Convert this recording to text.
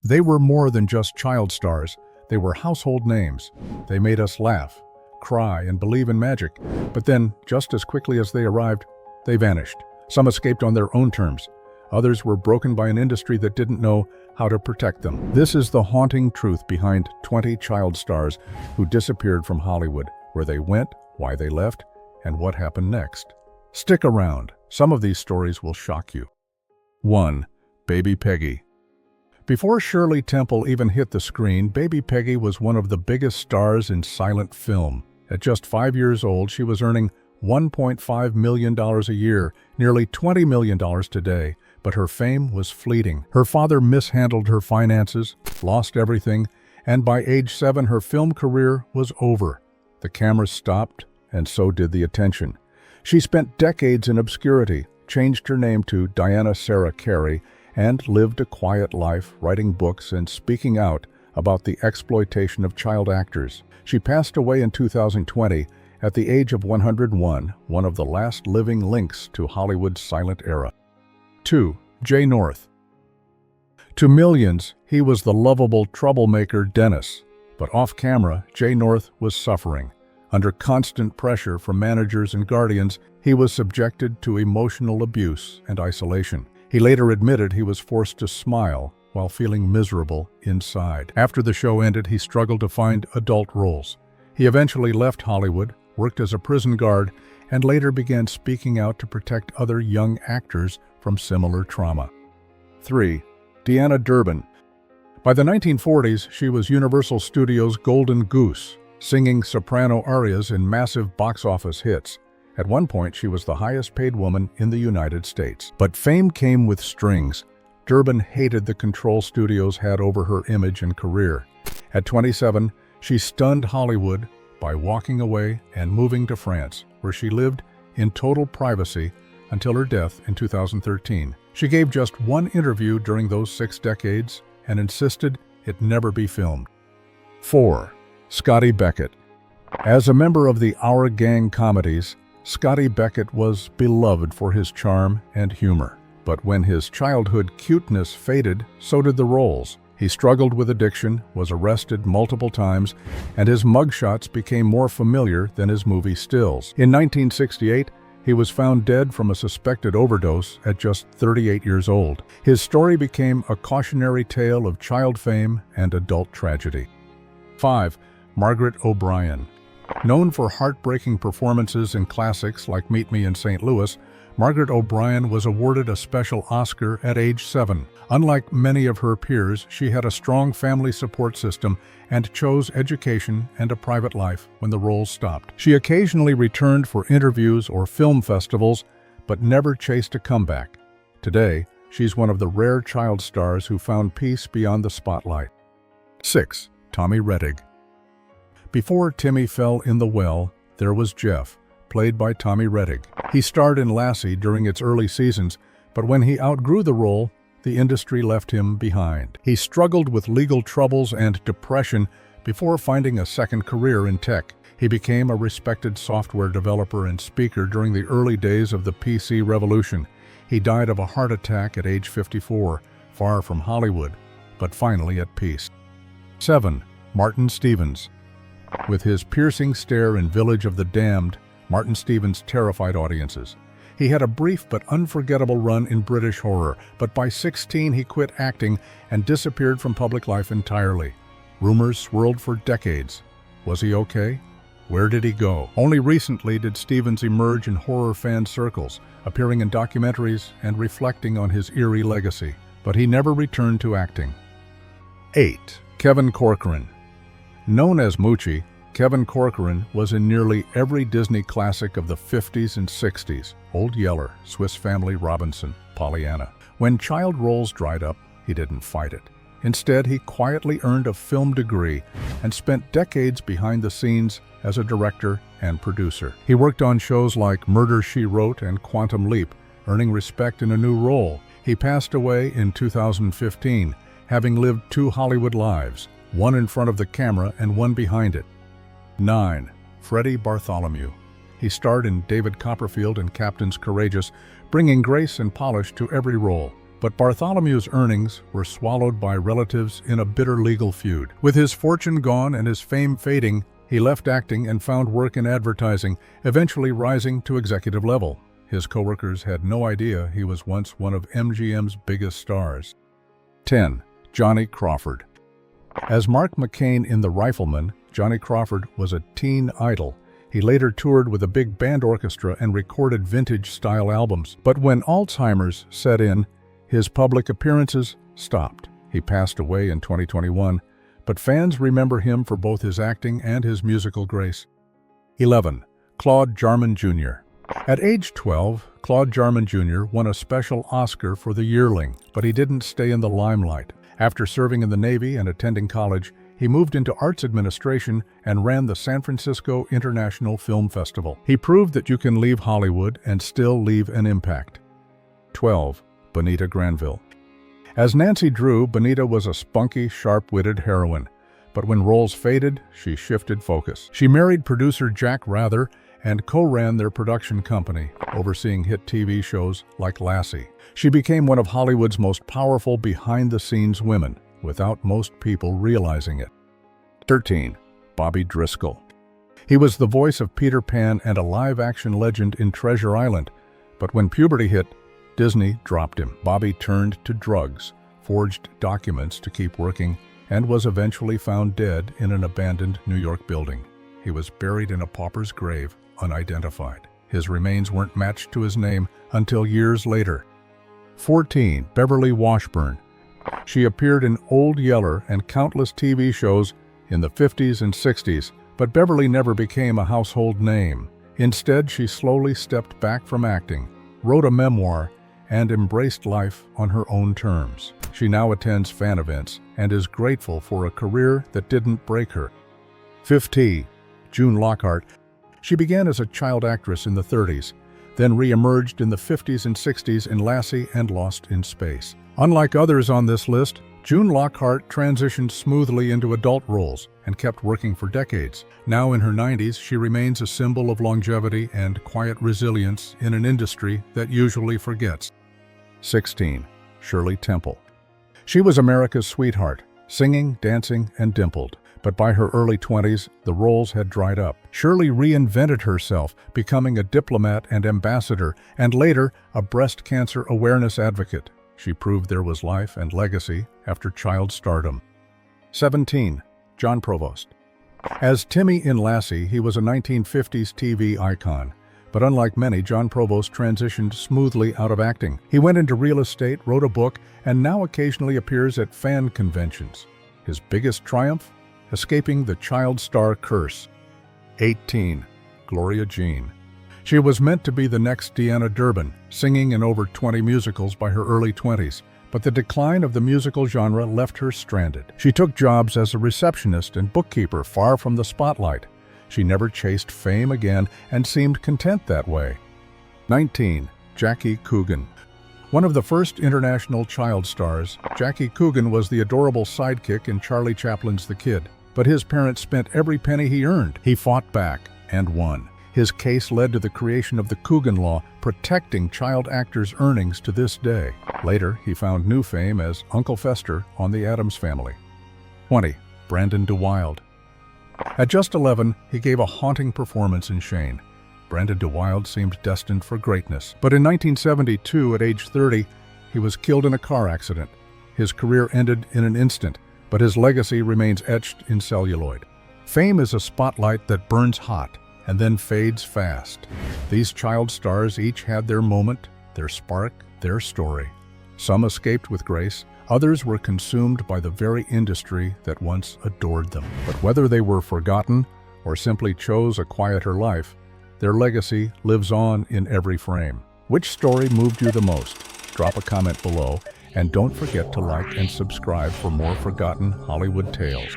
They were more than just child stars. They were household names. They made us laugh, cry, and believe in magic. But then, just as quickly as they arrived, they vanished. Some escaped on their own terms. Others were broken by an industry that didn't know how to protect them. This is the haunting truth behind 20 child stars who disappeared from Hollywood, where they went, why they left, and what happened next. Stick around. Some of these stories will shock you. 1. Baby Peggy. Before Shirley Temple even hit the screen, Baby Peggy was one of the biggest stars in silent film. At just 5 years old, she was earning $1.5 million a year, nearly $20 million today, but her fame was fleeting. Her father mishandled her finances, lost everything, and by age 7, her film career was over. The cameras stopped, and so did the attention. She spent decades in obscurity, changed her name to Diana Sarah Carey, and lived a quiet life, writing books and speaking out about the exploitation of child actors. She passed away in 2020 at the age of 101, one of the last living links to Hollywood's silent era. 2. Jay North. To millions, he was the lovable troublemaker Dennis, but off-camera, Jay North was suffering. Under constant pressure from managers and guardians, he was subjected to emotional abuse and isolation. He later admitted he was forced to smile while feeling miserable inside. After the show ended, he struggled to find adult roles. He eventually left Hollywood, worked as a prison guard, and later began speaking out to protect other young actors from similar trauma. 3. Deanna Durbin. By the 1940s, she was Universal Studios' golden goose, singing soprano arias in massive box office hits. At one point, she was the highest-paid woman in the United States. But fame came with strings. Durbin hated the control studios had over her image and career. At 27, she stunned Hollywood by walking away and moving to France, where she lived in total privacy until her death in 2013. She gave just one interview during those 6 decades and insisted it never be filmed. 4. Scotty Beckett. As a member of the Our Gang comedies, Scotty Beckett was beloved for his charm and humor. But when his childhood cuteness faded, so did the roles. He struggled with addiction, was arrested multiple times, and his mugshots became more familiar than his movie stills. In 1968, he was found dead from a suspected overdose at just 38 years old. His story became a cautionary tale of child fame and adult tragedy. 5. Margaret O'Brien. Known for heartbreaking performances in classics like Meet Me in St. Louis, Margaret O'Brien was awarded a special Oscar at age 7. Unlike many of her peers, she had a strong family support system and chose education and a private life when the roles stopped. She occasionally returned for interviews or film festivals, but never chased a comeback. Today, she's one of the rare child stars who found peace beyond the spotlight. 6. Tommy Rettig. Before Timmy fell in the well, there was Jeff, played by Tommy Rettig. He starred in Lassie during its early seasons, but when he outgrew the role, the industry left him behind. He struggled with legal troubles and depression before finding a second career in tech. He became a respected software developer and speaker during the early days of the PC revolution. He died of a heart attack at age 54, far from Hollywood, but finally at peace. 7. Martin Stevens. With his piercing stare in Village of the Damned, Martin Stevens terrified audiences. He had a brief but unforgettable run in British horror, but by 16 he quit acting and disappeared from public life entirely. Rumors swirled for decades. Was he okay? Where did he go? Only recently did Stevens emerge in horror fan circles, appearing in documentaries and reflecting on his eerie legacy, but he never returned to acting. 8. Kevin Corcoran. Known as Moochie, Kevin Corcoran was in nearly every Disney classic of the 50s and 60s, Old Yeller, Swiss Family Robinson, Pollyanna. When child roles dried up, he didn't fight it. Instead, he quietly earned a film degree and spent decades behind the scenes as a director and producer. He worked on shows like Murder, She Wrote and Quantum Leap, earning respect in a new role. He passed away in 2015, having lived 2 Hollywood lives, one in front of the camera and one behind it. 9. Freddy Bartholomew. He starred in David Copperfield and Captain's Courageous, bringing grace and polish to every role. But Bartholomew's earnings were swallowed by relatives in a bitter legal feud. With his fortune gone and his fame fading, he left acting and found work in advertising, eventually rising to executive level. His coworkers had no idea he was once one of MGM's biggest stars. 10. Johnny Crawford. As Mark McCain in The Rifleman, Johnny Crawford was a teen idol. He later toured with a big band orchestra and recorded vintage-style albums. But when Alzheimer's set in, his public appearances stopped. He passed away in 2021, but fans remember him for both his acting and his musical grace. 11. Claude Jarman Jr. At age 12, Claude Jarman Jr. won a special Oscar for The Yearling, but he didn't stay in the limelight. After serving in the Navy and attending college, he moved into arts administration and ran the San Francisco International Film Festival. He proved that you can leave Hollywood and still leave an impact. 12. Bonita Granville. As Nancy Drew, Bonita was a spunky, sharp-witted heroine. But when roles faded, she shifted focus. She married producer Jack Rather and co-ran their production company, overseeing hit TV shows like Lassie. She became one of Hollywood's most powerful behind-the-scenes women, without most people realizing it. 13. Bobby Driscoll. He was the voice of Peter Pan and a live-action legend in Treasure Island, but when puberty hit, Disney dropped him. Bobby turned to drugs, forged documents to keep working, and was eventually found dead in an abandoned New York building. He was buried in a pauper's grave, unidentified. His remains weren't matched to his name until years later. 14. Beverly Washburn. She appeared in Old Yeller and countless TV shows in the 50s and 60s, but Beverly never became a household name. Instead, she slowly stepped back from acting, wrote a memoir, and embraced life on her own terms. She now attends fan events and is grateful for a career that didn't break her. 15. June Lockhart. She began as a child actress in the 30s, then re-emerged in the 50s and 60s in Lassie and Lost in Space. Unlike others on this list, June Lockhart transitioned smoothly into adult roles and kept working for decades. Now in her 90s, she remains a symbol of longevity and quiet resilience in an industry that usually forgets. 16. Shirley Temple. She was America's sweetheart, singing, dancing, and dimpled. But by her early 20s, the roles had dried up. Shirley reinvented herself, becoming a diplomat and ambassador, and later a breast cancer awareness advocate. She proved there was life and legacy after child stardom. 17. John Provost. As Timmy in Lassie, he was a 1950s TV icon. But unlike many, John Provost transitioned smoothly out of acting. He went into real estate, wrote a book, and now occasionally appears at fan conventions. His biggest triumph? Escaping the child star curse. 18. Gloria Jean. She was meant to be the next Deanna Durbin, singing in over 20 musicals by her early 20s, but the decline of the musical genre left her stranded. She took jobs as a receptionist and bookkeeper far from the spotlight. She never chased fame again and seemed content that way. 19. Jackie Coogan. One of the first international child stars, Jackie Coogan was the adorable sidekick in Charlie Chaplin's The Kid. But his parents spent every penny he earned. He fought back and won. His case led to the creation of the Coogan Law, protecting child actors' earnings to this day. Later, he found new fame as Uncle Fester on The Addams Family. 20. Brandon De Wilde. At just 11, he gave a haunting performance in Shane. Brandon De Wilde seemed destined for greatness. But in 1972, at age 30, he was killed in a car accident. His career ended in an instant, but his legacy remains etched in celluloid. Fame is a spotlight that burns hot and then fades fast. These child stars each had their moment, their spark, their story. Some escaped with grace, others were consumed by the very industry that once adored them. But whether they were forgotten or simply chose a quieter life, their legacy lives on in every frame. Which story moved you the most? Drop a comment below, and don't forget to like and subscribe for more forgotten Hollywood tales.